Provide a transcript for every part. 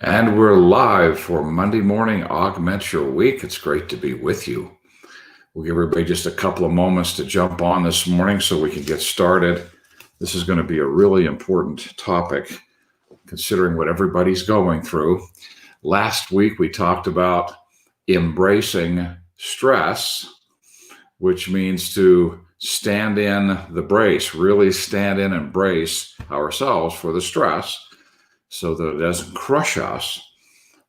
And we're live for Monday morning Augment Your Week. It's great to be with you. We'll give everybody just a couple of moments to jump on this morning so we can get started. This is going to be a really important topic considering what everybody's going through. Last week we talked about embracing stress, which means to stand in the brace, really stand in and brace ourselves for the stress, so that it doesn't crush us.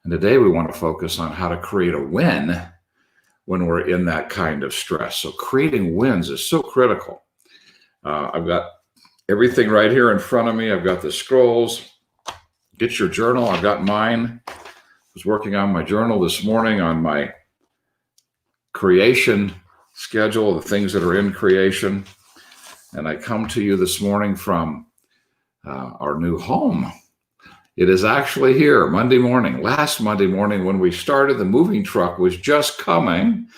And today we want to focus on how to create a win when we're in that kind of stress. So creating wins is so critical. I've got everything right here in front of me. I've got the scrolls. Get your journal. I've got mine. I was working on my journal this morning on my creation schedule, the things that are in creation. And I come to you this morning from our new home. It is actually here Monday morning. Last Monday morning when we started, the moving truck was just coming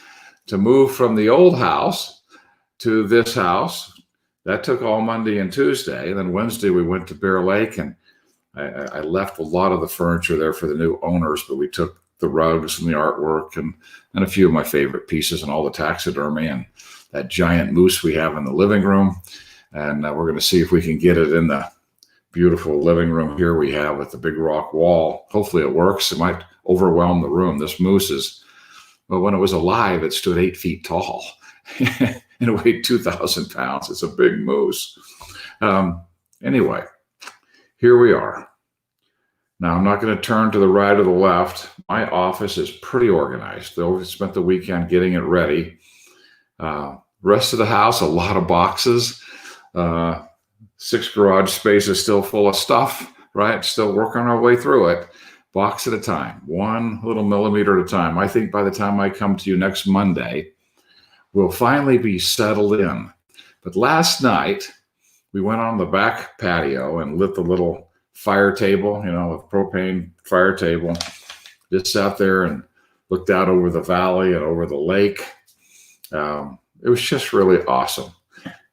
to move from the old house to this house. That took all Monday and Tuesday. And then Wednesday we went to Bear Lake, and I left a lot of the furniture there for the new owners, but we took the rugs and the artwork and a few of my favorite pieces and all the taxidermy and that giant moose we have in the living room. And we're going to see if we can get it in the beautiful living room here we have with the big rock wall. Hopefully it works. It might overwhelm the room. This moose is, well, when it was alive, it stood 8 feet tall and it weighed 2,000 pounds. It's a big moose. Anyway, here we are. Now, I'm not going to turn to the right or the left. My office is pretty organized. Though we spent the weekend getting it ready. Rest of the house, a lot of boxes. 6 garage spaces still full of stuff, right? Still working our way through it, box at a time, 1 little millimeter at a time. I think by the time I come to you next Monday, we'll finally be settled in. But last night, we went on the back patio and lit the little fire table, the propane fire table. Just sat there and looked out over the valley and over the lake. It was just really awesome.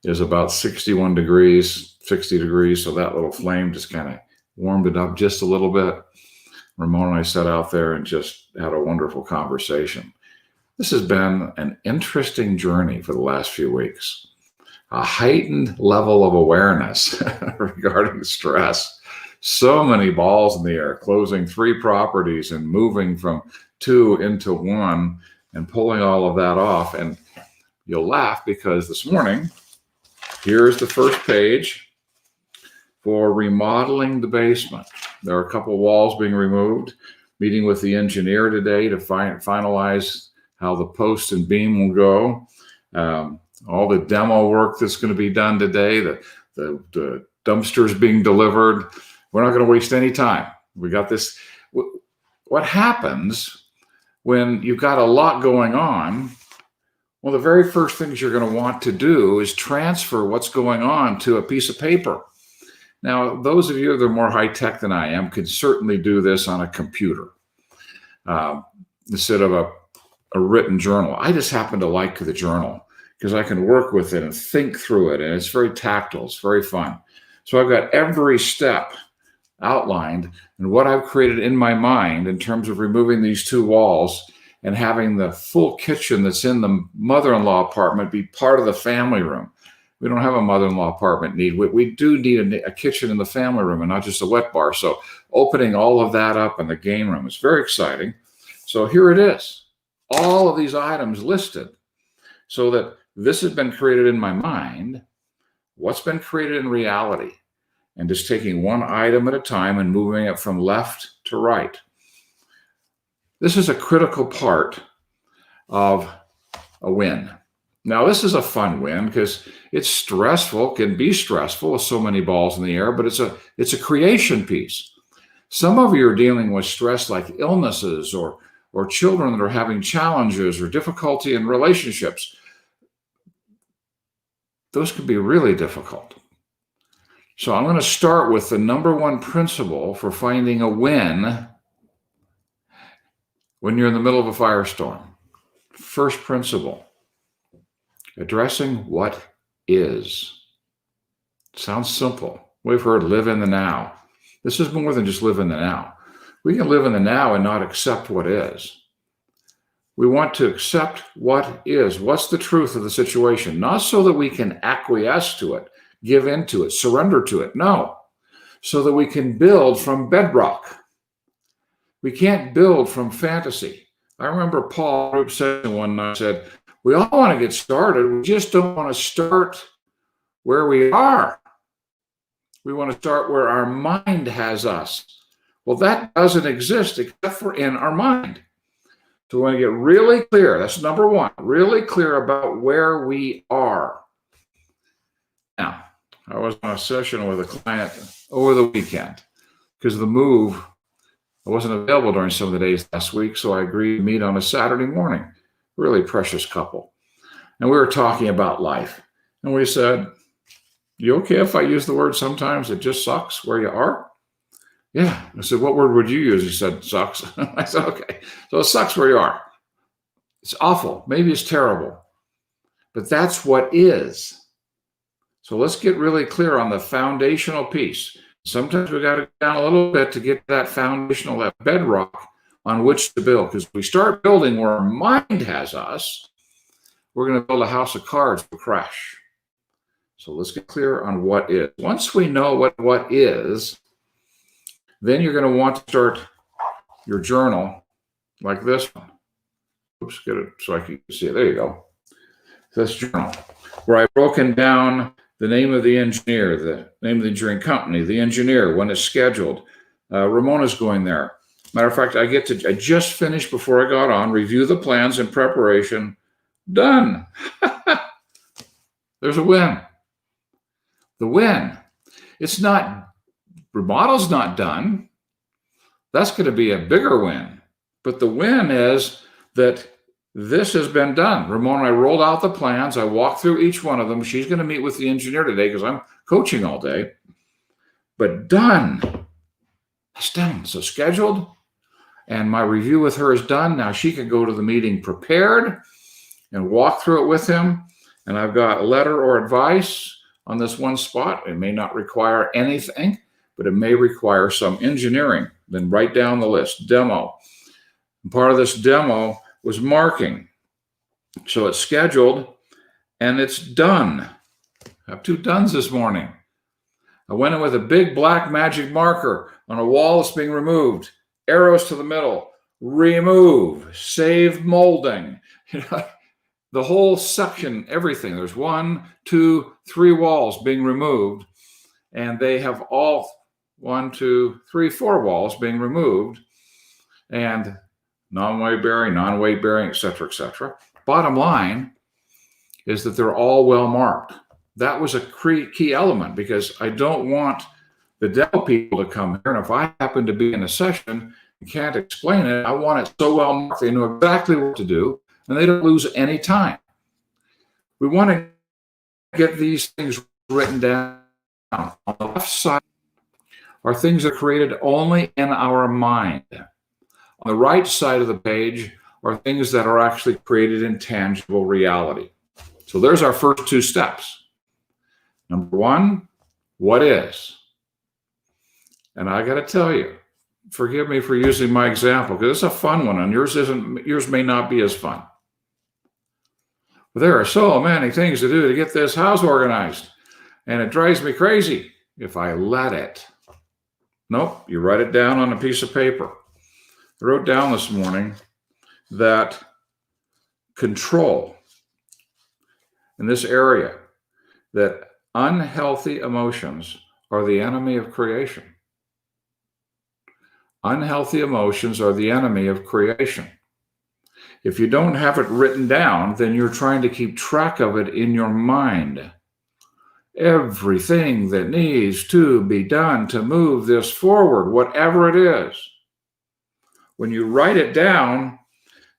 It was about 61 degrees, 60 degrees. So that little flame just kind of warmed it up just a little bit. Ramon and I sat out there and just had a wonderful conversation. This has been an interesting journey for the last few weeks. A heightened level of awareness regarding stress. So many balls in the air, closing 3 properties and moving from 2 into 1 and pulling all of that off. And you'll laugh because this morning, here's the first page for remodeling the basement. There are a couple of walls being removed. Meeting with the engineer today to finalize how the post and beam will go. All the demo work that's going to be done today, the dumpsters being delivered. We're not going to waste any time. We got this. What happens when you've got a lot going on? Well, the very first things you're going to want to do is transfer what's going on to a piece of paper. Now, those of you that are more high-tech than I am can certainly do this on a computer instead of a written journal. I just happen to like the journal because I can work with it and think through it, and it's very tactile. It's very fun. So I've got every step outlined and what I've created in my mind in terms of removing these 2 walls and having the full kitchen that's in the mother-in-law apartment be part of the family room. We don't have a mother-in-law apartment need. We do need a kitchen in the family room and not just a wet bar. So opening all of that up in the game room is very exciting. So here it is. All of these items listed so that this has been created in my mind. What's been created in reality? And just taking 1 item at a time and moving it from left to right. This is a critical part of a win. Now, this is a fun win because it's stressful, can be stressful with so many balls in the air, but it's a creation piece. Some of you are dealing with stress like illnesses or children that are having challenges or difficulty in relationships. Those can be really difficult. So I'm going to start with the number 1 principle for finding a win when you're in the middle of a firestorm. First principle, addressing what is. Sounds simple. We've heard live in the now. This is more than just live in the now. We can live in the now and not accept what is. We want to accept what is. What's the truth of the situation? Not so that we can acquiesce to it, give into it, surrender to it. No, so that we can build from bedrock. We can't build from fantasy. I remember Paul Group said one night, said, we all want to get started. We just don't want to start where we are. We want to start where our mind has us. Well, that doesn't exist except for in our mind. So we want to get really clear. That's number one, really clear about where we are. Now, I was on a session with a client over the weekend because of the move. I wasn't available during some of the days last week, so I agreed to meet on a Saturday morning. Really precious couple. And we were talking about life. And we said, you okay if I use the word sometimes it just sucks where you are? Yeah. I said, what word would you use? He said, sucks. I said, okay. So it sucks where you are. It's awful. Maybe it's terrible. But that's what is. So let's get really clear on the foundational piece. Sometimes we got to go down a little bit to get that foundational, that bedrock on which to build. Because if we start building where our mind has us, we're going to build a house of cards to crash. So let's get clear on what is. Once we know what is, then you're going to want to start your journal like this one. Oops, get it so I can see it. There you go. This journal, where I've broken down the name of the engineer, the name of the engineering company, the engineer, when it's scheduled. Ramona's going there. Matter of fact, I just finished before I got on, review the plans in preparation. Done. There's a win. The win. It's not, remodel's not done. That's going to be a bigger win. But the win is that this has been done. Ramona and I rolled out the plans. I walked through each one of them. She's going to meet with the engineer today because I'm coaching all day. But done. It's done. So scheduled. And my review with her is done. Now she can go to the meeting prepared and walk through it with him. And I've got a letter or advice on this one spot. It may not require anything, but it may require some engineering. Then write down the list. Demo. And part of this demo was marking. So it's scheduled and it's done. I have two dones this morning. I went in with a big black magic marker on a wall that's being removed. Arrows to the middle. Remove. Save molding. The whole section, everything. There's 1, 2, 3 walls being removed. And they have all 1, 2, 3, 4 walls being removed. And non-weight bearing, non-weight bearing, et cetera, et cetera. Bottom line is that they're all well marked. That was a key element because I don't want the demo people to come here. And if I happen to be in a session and can't explain it, I want it so well marked they know exactly what to do and they don't lose any time. We want to get these things written down. On the left side are things that are created only in our mind. On the right side of the page are things that are actually created in tangible reality. So there's our first 2 steps. Number 1, what is? And I got to tell you, forgive me for using my example because it's a fun one and yours may not be as fun. But there are so many things to do to get this house organized. And it drives me crazy if I let it. Nope, you write it down on a piece of paper. I wrote down this morning that control in this area, that unhealthy emotions are the enemy of creation. Unhealthy emotions are the enemy of creation. If you don't have it written down, then you're trying to keep track of it in your mind. Everything that needs to be done to move this forward, whatever it is. When you write it down,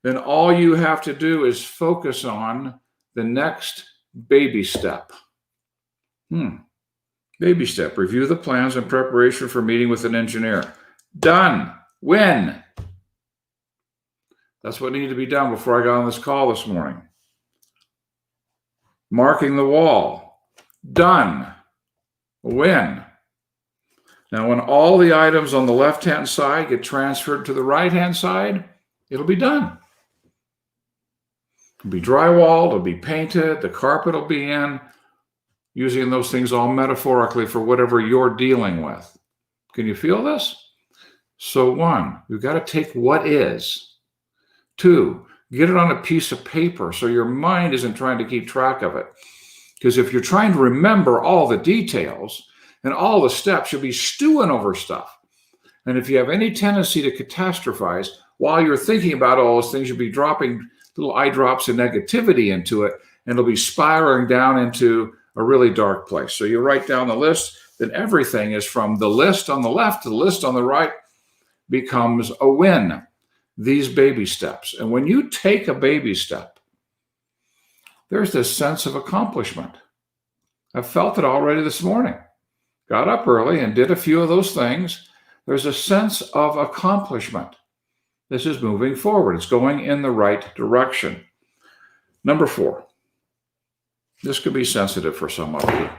then all you have to do is focus on the next baby step. Baby step, review the plans in preparation for meeting with an engineer. Done. When? That's what needed to be done before I got on this call this morning. Marking the wall. Done. When? Now, when all the items on the left-hand side get transferred to the right-hand side, it'll be done. It'll be drywalled, it'll be painted, the carpet will be in, using those things all metaphorically for whatever you're dealing with. Can you feel this? So 1, you've got to take what is. 2, get it on a piece of paper so your mind isn't trying to keep track of it. Because if you're trying to remember all the details and all the steps, you'll be stewing over stuff. And if you have any tendency to catastrophize, while you're thinking about all those things, you'll be dropping little eye drops of negativity into it, and it'll be spiraling down into a really dark place. So you write down the list, then everything is from the list on the left to the list on the right becomes a win. These baby steps. And when you take a baby step, there's this sense of accomplishment. I felt it already this morning. Got up early and did a few of those things. There's a sense of accomplishment. This is moving forward. It's going in the right direction. Number 4. This could be sensitive for some of you.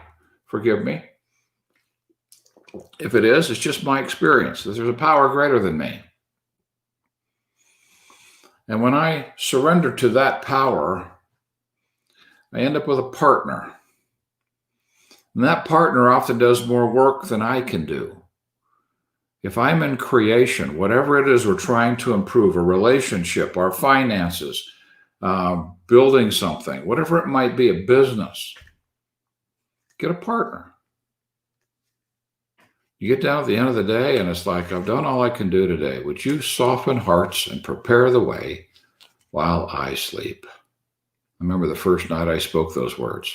Forgive me. If it is, it's just my experience. There's a power greater than me. And when I surrender to that power, I end up with a partner. And that partner often does more work than I can do. If I'm in creation, whatever it is we're trying to improve, a relationship, our finances, building something, whatever it might be, a business, get a partner. You get down at the end of the day and it's like, I've done all I can do today. Would you soften hearts and prepare the way while I sleep? I remember the first night I spoke those words.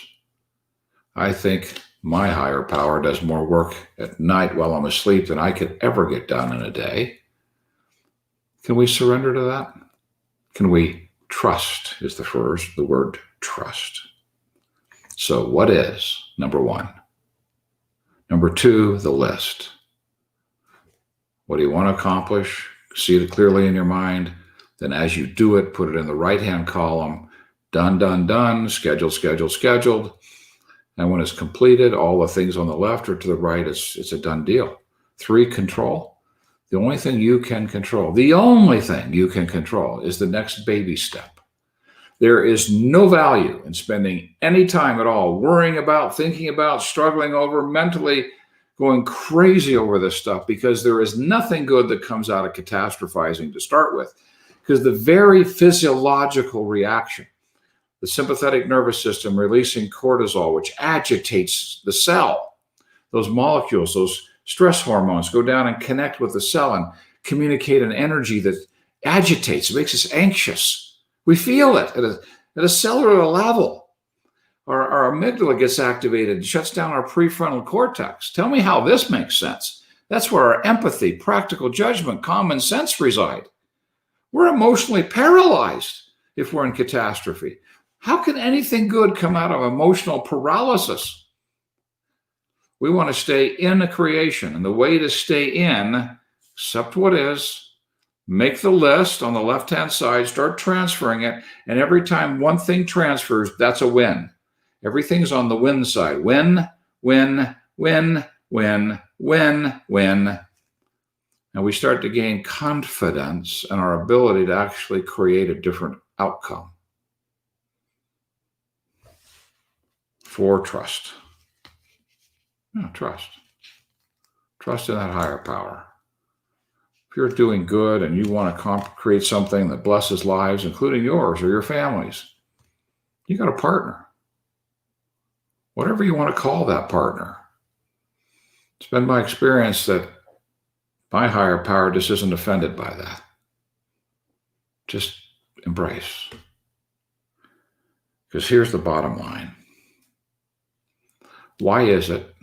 I think my higher power does more work at night while I'm asleep than I could ever get done in a day. Can we surrender to that? Can we trust is the word trust. So what is number 1? Number 2, the list. What do you want to accomplish? See it clearly in your mind. Then as you do it, put it in the right-hand column. Done, done, done. Scheduled, scheduled, scheduled. And when it's completed, all the things on the left or to the right, it's a done deal. 3, control. The only thing you can control is the next baby step. There is no value in spending any time at all worrying about, thinking about, struggling over, mentally going crazy over this stuff, because there is nothing good that comes out of catastrophizing to start with. Because the very physiological reaction, the sympathetic nervous system releasing cortisol, which agitates the cell, those molecules, those stress hormones go down and connect with the cell and communicate an energy that agitates, it makes us anxious. We feel it at a cellular level. Our amygdala gets activated and shuts down our prefrontal cortex. Tell me how this makes sense. That's where our empathy, practical judgment, common sense reside. We're emotionally paralyzed if we're in catastrophe. How can anything good come out of emotional paralysis? We want to stay in the creation. And the way to stay in, accept what is, make the list on the left-hand side, start transferring it, and every time one thing transfers, that's a win. Everything's on the win side. Win, win, win, win, win, win. And we start to gain confidence in our ability to actually create a different outcome. 4, trust. Trust. Trust in that higher power. If you're doing good and you want to create something that blesses lives, including yours or your family's, you got a partner. Whatever you want to call that partner. It's been my experience that my higher power just isn't offended by that. Just embrace. Because here's the bottom line. Why is it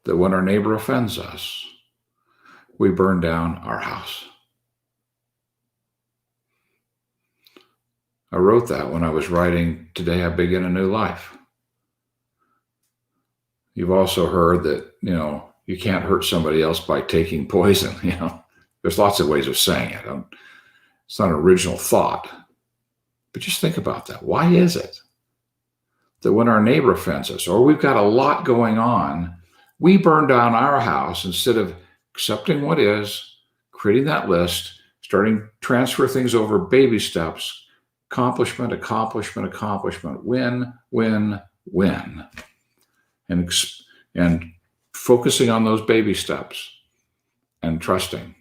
that when our neighbor offends us, we burn down our house? I wrote that when I was writing Today I Begin a New Life. You've also heard that, you can't hurt somebody else by taking poison. There's lots of ways of saying it. It's not an original thought. But just think about that. Why is it that when our neighbor offends us, or we've got a lot going on We burn down our house instead of accepting what is, creating that list, starting to transfer things over baby steps, accomplishment, accomplishment, accomplishment, win, win, win. And focusing on those baby steps and trusting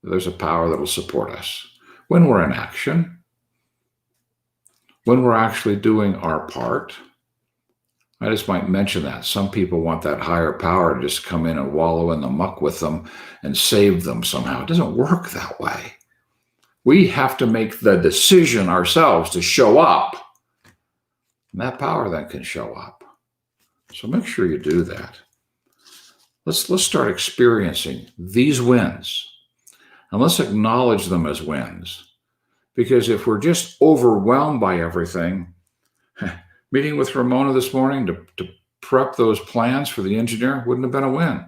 there's a power that will support us when we're in action, when we're actually doing our part. I just might mention that some people want that higher power to just come in and wallow in the muck with them and save them somehow. It doesn't work that way. We have to make the decision ourselves to show up, and that power then can show up. So make sure you do that. Let's start experiencing these wins, and let's acknowledge them as wins. Because if we're just overwhelmed by everything, meeting with Ramona this morning to prep those plans for the engineer wouldn't have been a win.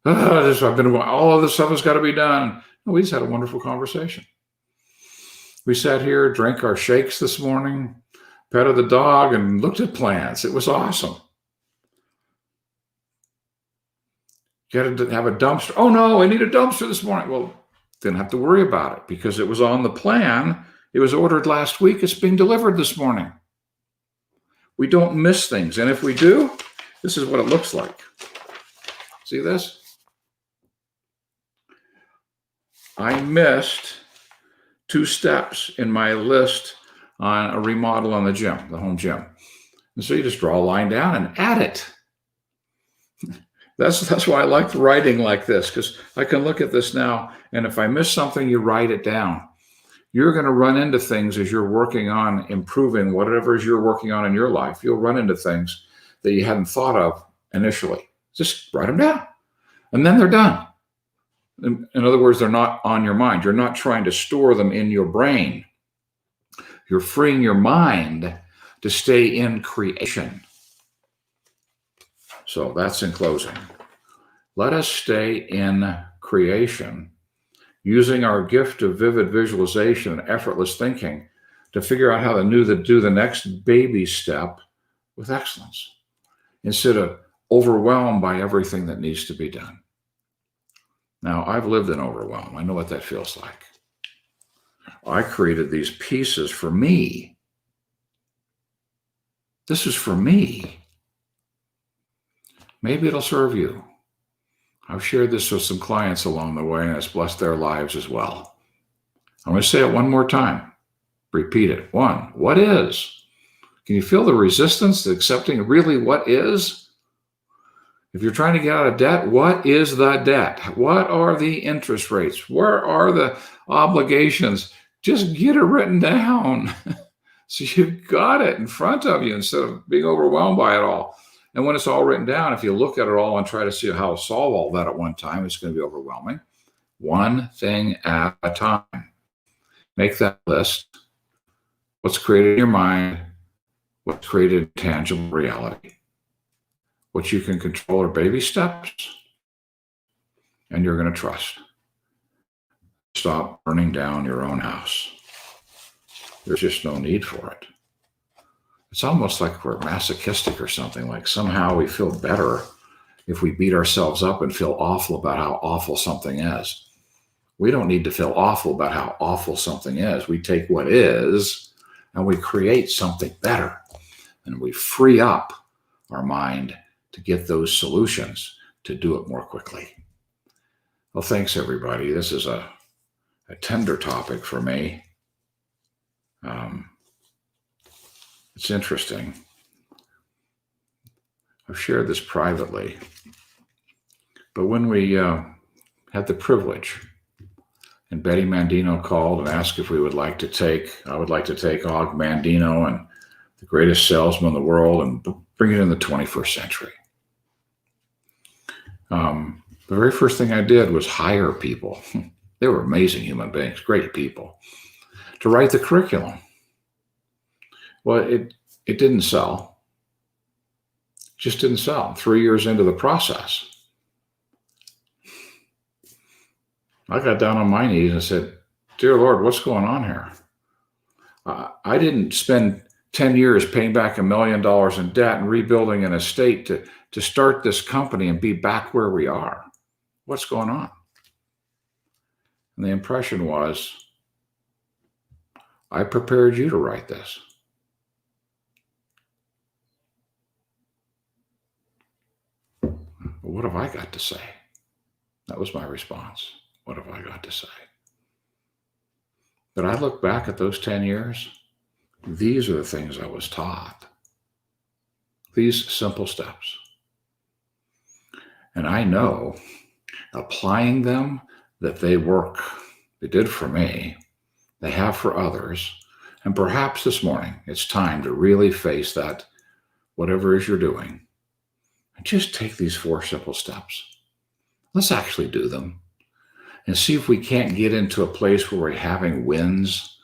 All of this stuff has got to be done. No, we just had a wonderful conversation. We sat here, drank our shakes this morning, petted the dog, and looked at plants. It was awesome. You had to have a dumpster. Oh no, I need a dumpster this morning. Well, didn't have to worry about it because it was on the plan. It was ordered last week. It's being delivered this morning. We don't miss things. And if we do, this is what it looks like. See this? I missed 2 steps in my list on a remodel on the gym, the home gym. And so you just draw a line down and add it. That's why I like writing like this, because I can look at this now, and if I miss something, you write it down. You're going to run into things as you're working on improving whatever it is you're working on in your life. You'll run into things that you hadn't thought of initially. Just write them down, and then they're done. In other words, they're not on your mind. You're not trying to store them in your brain. You're freeing your mind to stay in creation. So that's in closing. Let us stay in creation, using our gift of vivid visualization and effortless thinking to figure out how to do the next baby step with excellence, instead of overwhelmed by everything that needs to be done. Now, I've lived in overwhelm. I know what that feels like. I created these pieces for me. This is for me. Maybe it'll serve you. I've shared this with some clients along the way, and it's blessed their lives as well. I'm going to say it one more time. Repeat it. 1, what is? Can you feel the resistance to accepting really what is? If you're trying to get out of debt, what is the debt? What are the interest rates? Where are the obligations? Just get it written down. So you've got it in front of you instead of being overwhelmed by it all. And when it's all written down, if you look at it all and try to see how to solve all that at one time, it's going to be overwhelming. One thing at a time. Make that list. What's created in your mind? What's created in tangible reality? What you can control are baby steps, and you're going to trust. Stop burning down your own house. There's just no need for it. It's almost like we're masochistic or something, like somehow we feel better if we beat ourselves up and feel awful about how awful something is. We don't need to feel awful about how awful something is. We take what is and we create something better, and we free up our mind to get those solutions to do it more quickly. Well, thanks everybody. This is a tender topic for me. It's interesting. I've shared this privately, but when we had the privilege, and Betty Mandino called and asked if I would like to take Og Mandino and the greatest salesman in the world and bring it in the 21st century. The very first thing I did was hire people. They were amazing human beings, great people, to write the curriculum. Well, it didn't sell. It just didn't sell. 3 years into the process, I got down on my knees and said, "Dear Lord, what's going on here?" I didn't spend 10 years paying back $1 million in debt and rebuilding an estate to start this company and be back where we are. What's going on? And the impression was, I prepared you to write this. What have I got to say? That was my response. What have I got to say? But I look back at those 10 years. These are the things I was taught. These simple steps. And I know, applying them, that they work. They did for me. They have for others. And perhaps this morning, it's time to really face that, whatever it is you're doing, and just take these 4 simple steps. Let's actually do them and see if we can't get into a place where we're having wins,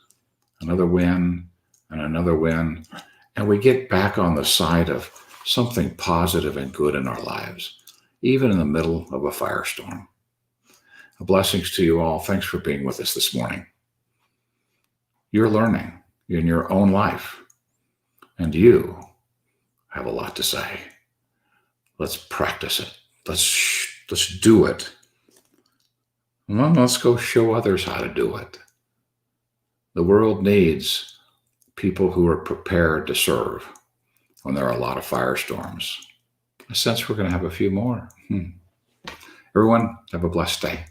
another win, and another win, and we get back on the side of something positive and good in our lives, even in the middle of a firestorm. Blessings to you all. Thanks for being with us this morning. You're learning in your own life, and you have a lot to say. Let's practice it. Let's do it. Well, let's go show others how to do it. The world needs people who are prepared to serve when there are a lot of firestorms. I sense we're going to have a few more. Everyone, have a blessed day.